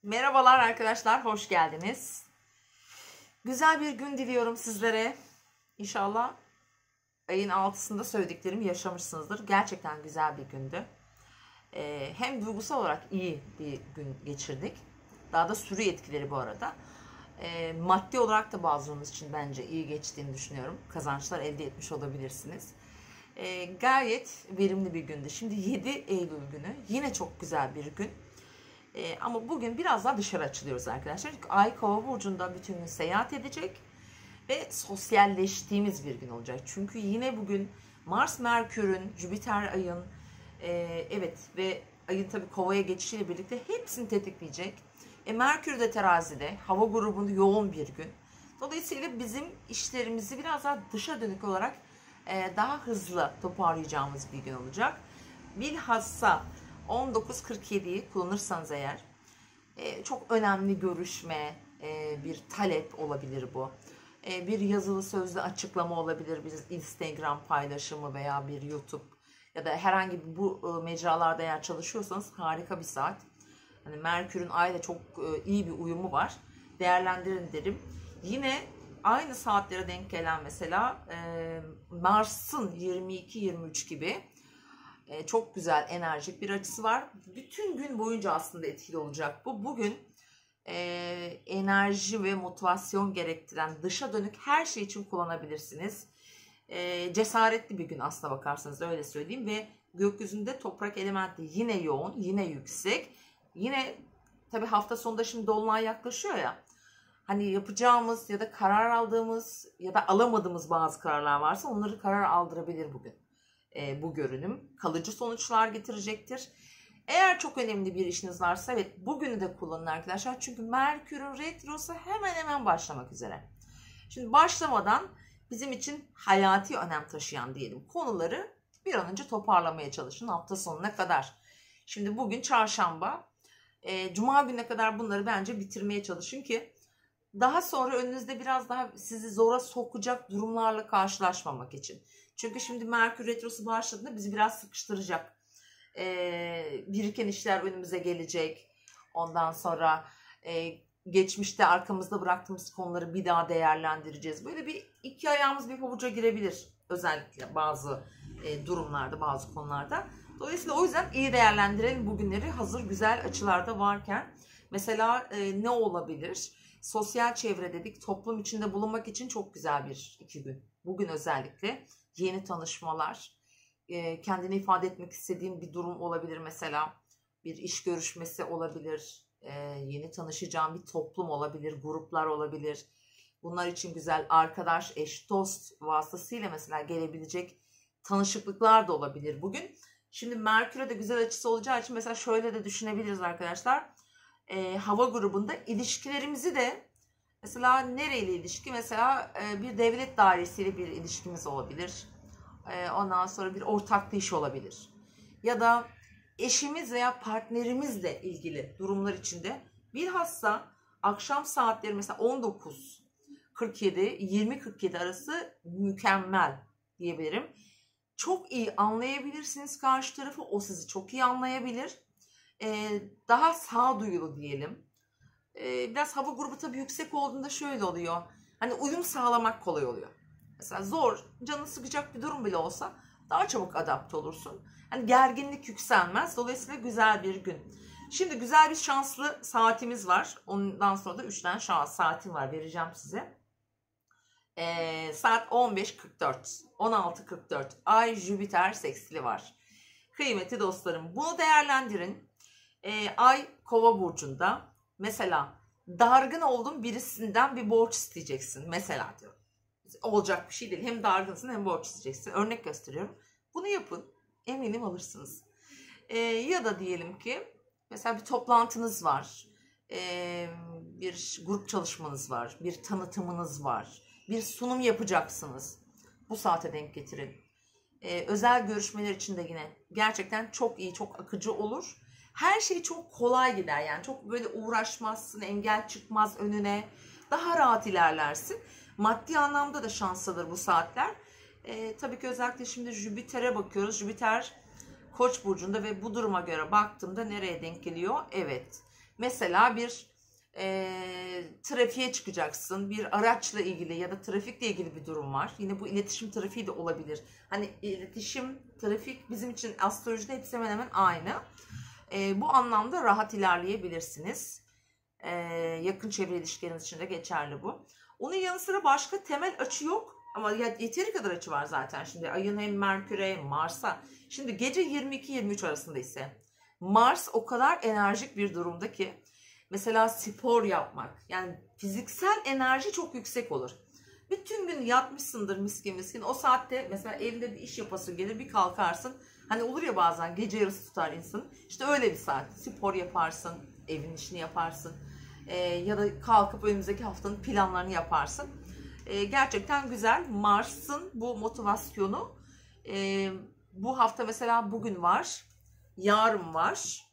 Merhabalar arkadaşlar, hoş geldiniz. Güzel bir gün diliyorum sizlere. İnşallah ayın 6'sında söylediklerimi yaşamışsınızdır. Gerçekten güzel bir gündü. Hem duygusal olarak iyi bir gün geçirdik. Daha da sürü etkileri bu arada. Maddi olarak da bazılarınız için bence iyi geçtiğini düşünüyorum. Kazançlar elde etmiş olabilirsiniz. Gayet verimli bir gündü. Şimdi 7 Eylül günü yine çok güzel bir gün. Ama bugün biraz daha dışarı açılıyoruz arkadaşlar. Çünkü Ay Kova burcunda bütün gün seyahat edecek ve sosyalleştiğimiz bir gün olacak. Çünkü yine bugün Mars Merkür'ün, Jüpiter ayın evet ve ayın tabii Kova'ya geçişiyle birlikte hepsini tetikleyecek. Merkür de terazide, hava grubunda yoğun bir gün. Dolayısıyla bizim işlerimizi biraz daha dışa dönük olarak daha hızlı toparlayacağımız bir gün olacak. Bilhassa 19.47'yi kullanırsanız eğer çok önemli görüşme, bir talep olabilir bu. Bir yazılı sözlü açıklama olabilir, bir Instagram paylaşımı veya bir YouTube ya da herhangi bir bu mecralarda eğer çalışıyorsanız harika bir saat. Hani Merkür'ün Ay'la çok iyi bir uyumu var. Değerlendirin derim. Yine aynı saatlere denk gelen mesela Mars'ın 22-23 gibi çok güzel enerjik bir açısı var. Bütün gün boyunca aslında etkili olacak bu. Bugün enerji ve motivasyon gerektiren dışa dönük her şey için kullanabilirsiniz. Cesaretli bir gün aslına bakarsanız öyle söyleyeyim ve gökyüzünde toprak elementi yine yoğun, yine yüksek. Yine tabii hafta sonunda şimdi dolunay yaklaşıyor ya. Hani yapacağımız ya da karar aldığımız ya da alamadığımız bazı kararlar varsa onları karar aldırabilir bugün. Bu görünüm kalıcı sonuçlar getirecektir. Eğer çok önemli bir işiniz varsa evet bugünü de kullanın arkadaşlar. Çünkü Merkür'ün retrosu hemen hemen başlamak üzere. Şimdi başlamadan bizim için hayati önem taşıyan diyelim konuları bir an önce toparlamaya çalışın hafta sonuna kadar. Şimdi bugün çarşamba. Cuma gününe kadar bunları bence bitirmeye çalışın ki daha sonra önünüzde biraz daha sizi zora sokacak durumlarla karşılaşmamak için. Çünkü şimdi Merkür Retrosu başladığında bizi biraz sıkıştıracak. Biriken işler önümüze gelecek. Ondan sonra geçmişte arkamızda bıraktığımız konuları bir daha değerlendireceğiz. Böyle bir iki ayağımız bir pabuca girebilir. Özellikle bazı durumlarda, bazı konularda. Dolayısıyla o yüzden iyi değerlendirelim bugünleri hazır güzel açılarda varken. Mesela ne olabilir? Sosyal çevre dedik, toplum içinde bulunmak için çok güzel bir iki gün. Bugün özellikle yeni tanışmalar, kendini ifade etmek istediğin bir durum olabilir mesela. Bir iş görüşmesi olabilir, yeni tanışacağın bir toplum olabilir, gruplar olabilir. Bunlar için güzel arkadaş, eş, dost vasıtasıyla mesela gelebilecek tanışıklıklar da olabilir bugün. Şimdi Merkür'e de güzel açısı olacağı için mesela şöyle de düşünebiliriz arkadaşlar. Hava grubunda ilişkilerimizi de mesela nereyle ilişki? Mesela bir devlet dairesiyle bir ilişkimiz olabilir. Ondan sonra bir ortaklı iş olabilir. Ya da eşimiz veya partnerimizle ilgili durumlar içinde bilhassa akşam saatleri mesela 19.47-20.47 arası mükemmel diyebilirim. Çok iyi anlayabilirsiniz karşı tarafı. O sizi çok iyi anlayabilir. Daha sağduyulu diyelim. Biraz hava grubu tabii yüksek olduğunda şöyle oluyor. Hani uyum sağlamak kolay oluyor. Mesela zor, canını sıkacak bir durum bile olsa daha çabuk adapte olursun. Hani gerginlik yükselmez. Dolayısıyla güzel bir gün. Şimdi güzel bir şanslı saatimiz var. Ondan sonra da 3 tane şans saatim var. Vereceğim size. Saat 15.44, 16.44. Ay Jüpiter seksili var. Kıymetli dostlarım bunu değerlendirin. Ay Kova burcunda mesela dargın olduğun birisinden bir borç isteyeceksin. Mesela diyorum. Olacak bir şey değil. Hem dargınsın hem borç isteyeceksin. Örnek gösteriyorum. Bunu yapın. Eminim alırsınız. Ya da diyelim ki mesela bir toplantınız var. Bir grup çalışmanız var. Bir tanıtımınız var. Bir sunum yapacaksınız. Bu saate denk getirin. Özel görüşmeler için de yine gerçekten çok iyi, çok akıcı olur. Her şey çok kolay gider. Yani çok böyle uğraşmazsın, engel çıkmaz önüne. Daha rahat ilerlersin. Maddi anlamda da şanslıdır bu saatler. Tabii ki özellikle şimdi Jüpiter'e bakıyoruz. Jüpiter Koç burcunda ve bu duruma göre baktığımda nereye denk geliyor? Evet. Mesela bir trafiğe çıkacaksın, bir araçla ilgili ya da trafikle ilgili bir durum var. Yine bu iletişim trafiği de olabilir. Hani iletişim, trafik bizim için astrolojide hepsi hemen hemen aynı. Bu anlamda rahat ilerleyebilirsiniz. Yakın çevre ilişkileriniz için de geçerli bu. Onun yanı sıra başka temel açı yok. Ama yeteri kadar açı var zaten. Şimdi ayın hem Merkür'e hem Mars'a. Şimdi gece 22-23 arasında ise Mars o kadar enerjik bir durumda ki mesela spor yapmak, yani fiziksel enerji çok yüksek olur. Bütün gün yatmışsındır miskin miskin. O saatte mesela evinde bir iş yapasın gelir, bir kalkarsın. Hani olur ya bazen gece yarısı tutar insanı. İşte öyle bir saat. Spor yaparsın, evin işini yaparsın. Ya da kalkıp önümüzdeki haftanın planlarını yaparsın. Gerçekten güzel. Mars'ın bu motivasyonu bu hafta mesela bugün var. Yarın var.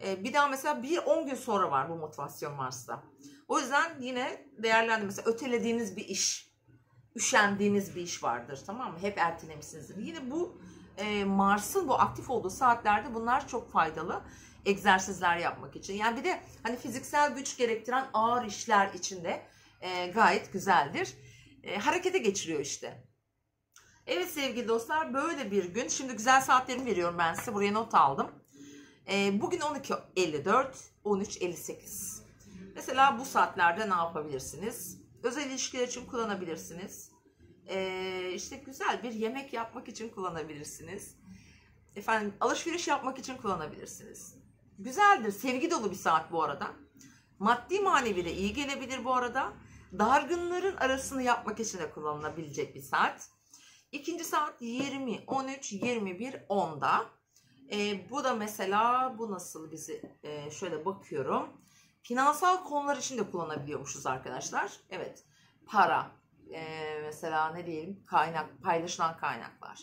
Bir daha mesela 10 gün sonra var bu motivasyon Mars'ta. O yüzden yine değerlendir. Mesela ötelediğiniz bir iş, üşendiğiniz bir iş vardır, tamam mı? Hep ertelemişsinizdir. Yine bu Mars'ın bu aktif olduğu saatlerde bunlar çok faydalı egzersizler yapmak için. Yani bir de hani fiziksel güç gerektiren ağır işler için de gayet güzeldir. Harekete geçiriyor işte. Evet sevgili dostlar, böyle bir gün. Şimdi güzel saatlerimi veriyorum ben size. Buraya not aldım. Bugün 12.54, 13.58. Mesela bu saatlerde ne yapabilirsiniz? Özel ilişkiler için kullanabilirsiniz. İşte güzel bir yemek yapmak için kullanabilirsiniz. Efendim, alışveriş yapmak için kullanabilirsiniz. Güzeldir. Sevgi dolu bir saat bu arada. Maddi manevi de iyi gelebilir bu arada. Dargınların arasını yapmak için de kullanılabilecek bir saat. İkinci saat 20, 13, 21, 10'da. Bu da mesela bu nasıl bizi şöyle bakıyorum. Finansal konular için de kullanabiliyormuşuz arkadaşlar. Evet, para, mesela ne diyelim, paylaşılan kaynaklar.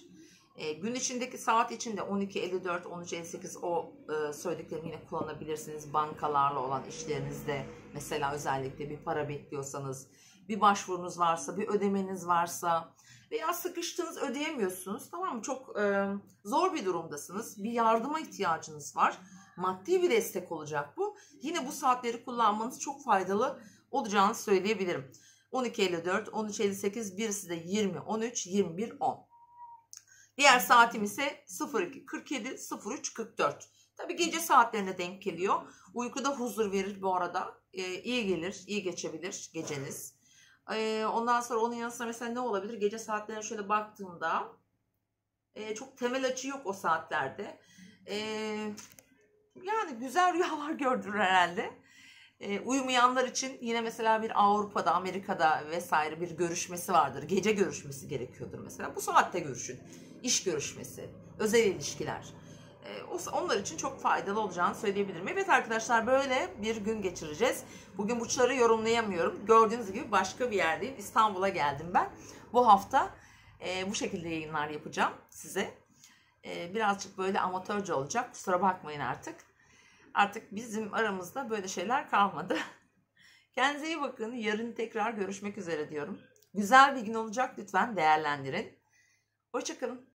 Gün içindeki saat içinde 12.54, 13.58 o söylediklerimi yine kullanabilirsiniz. Bankalarla olan işlerinizde mesela özellikle bir para bekliyorsanız, bir başvurunuz varsa, bir ödemeniz varsa veya sıkıştınız, ödeyemiyorsunuz, tamam mı? Çok zor bir durumdasınız. Bir yardıma ihtiyacınız var. Maddi bir destek olacak bu. Yine bu saatleri kullanmanız çok faydalı olacağını söyleyebilirim. 12.54, 13.58, birisi de 20, 13, 21, 10. Diğer saatim ise 02.47, 03.44. Tabii gece saatlerine denk geliyor. Uykuda huzur verir bu arada. İyi gelir, iyi geçebilir geceniz. Ondan sonra onun yanı sıra mesela ne olabilir? Gece saatlerine şöyle baktığımda çok temel açı yok o saatlerde. Yani güzel rüyalar gördürür herhalde. Uyumayanlar için yine mesela bir Avrupa'da, Amerika'da vesaire bir görüşmesi vardır. Gece görüşmesi gerekiyordur mesela. Bu saatte görüşün. İş görüşmesi, özel ilişkiler. Onlar için çok faydalı olacağını söyleyebilirim. Evet arkadaşlar, böyle bir gün geçireceğiz. Bugün burçları yorumlayamıyorum. Gördüğünüz gibi başka bir yerdeyim. İstanbul'a geldim ben. Bu hafta bu şekilde yayınlar yapacağım size. Birazcık böyle amatörce olacak. Kusura bakmayın artık. Artık bizim aramızda böyle şeyler kalmadı. Kendinize iyi bakın. Yarın tekrar görüşmek üzere diyorum. Güzel bir gün olacak. Lütfen değerlendirin. Hoşça kalın.